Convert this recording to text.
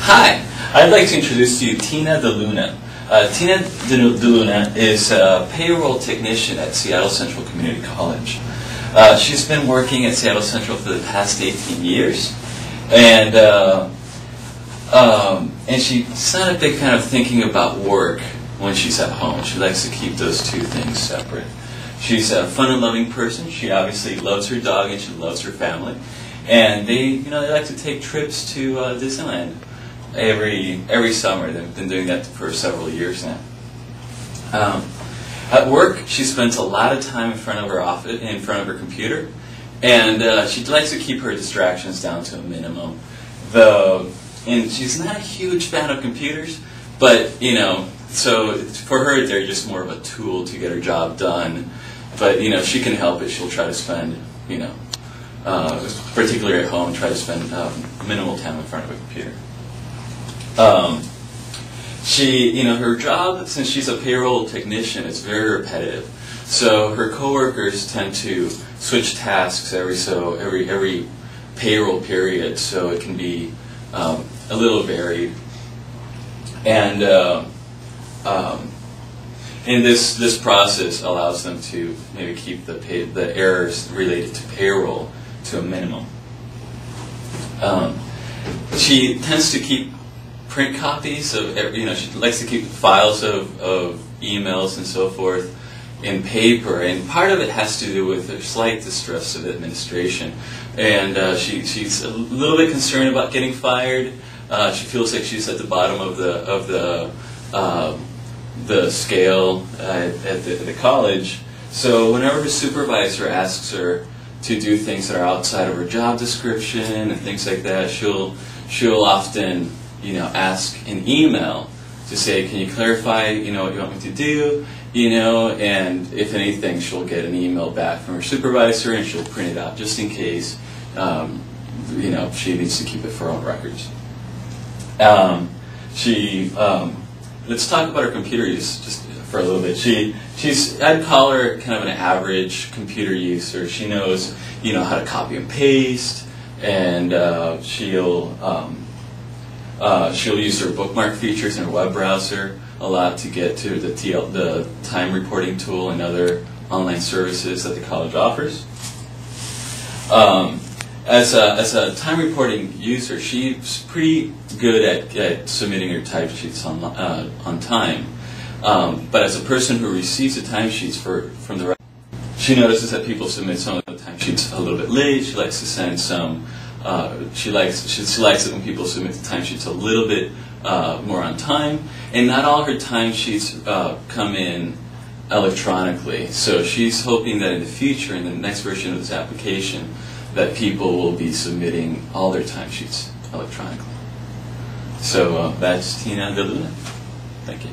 Hi, I'd like to introduce to you Tina DeLuna. Tina DeLuna is a payroll technician at Seattle Central Community College. She's been working at Seattle Central for the past 18 years, and she's not a big fan of thinking about work when she's at home. She likes to keep those two things separate. She's a fun and loving person. She obviously loves her dog and she loves her family. And they like to take trips to Disneyland every summer. They've been doing that for several years now. At work, she spends a lot of time in front of her office, in front of her computer, and she likes to keep her distractions down to a minimum. And she's not a huge fan of computers, but so for her, they're just more of a tool to get her job done. But if she can help it, she'll try to spend, particularly at home, try to spend minimal time in front of a computer. Her job, since she's a payroll technician, is very repetitive. So her coworkers tend to switch tasks every payroll period, so it can be a little varied. And this process allows them to maybe keep the errors related to payroll to a minimum. She tends to keep print copies of she likes to keep files of emails and so forth in paper, and part of it has to do with her slight distrust of administration, and she's a little bit concerned about getting fired. She feels like she's at the bottom of the scale at the college. So whenever her supervisor asks her to do things that are outside of her job description and things like that, she'll often ask an email to say, can you clarify what you want me to do, and if anything, she'll get an email back from her supervisor and she'll print it out just in case she needs to keep it for her own records. Let's talk about her computer use just for a little bit. I'd call her kind of an average computer user. She knows, how to copy and paste, and she'll use her bookmark features in her web browser a lot to get to the time reporting tool and other online services that the college offers. As a time reporting user, she's pretty good at submitting her timesheets on time. But as a person who receives the timesheets from the she notices that people submit some of the timesheets a little bit late. She likes to send some. She likes it when people submit the timesheets a little bit more on time, and not all her timesheets come in electronically. So she's hoping that in the future, in the next version of this application, that people will be submitting all their timesheets electronically. So that's Tina DeLuna. Thank you.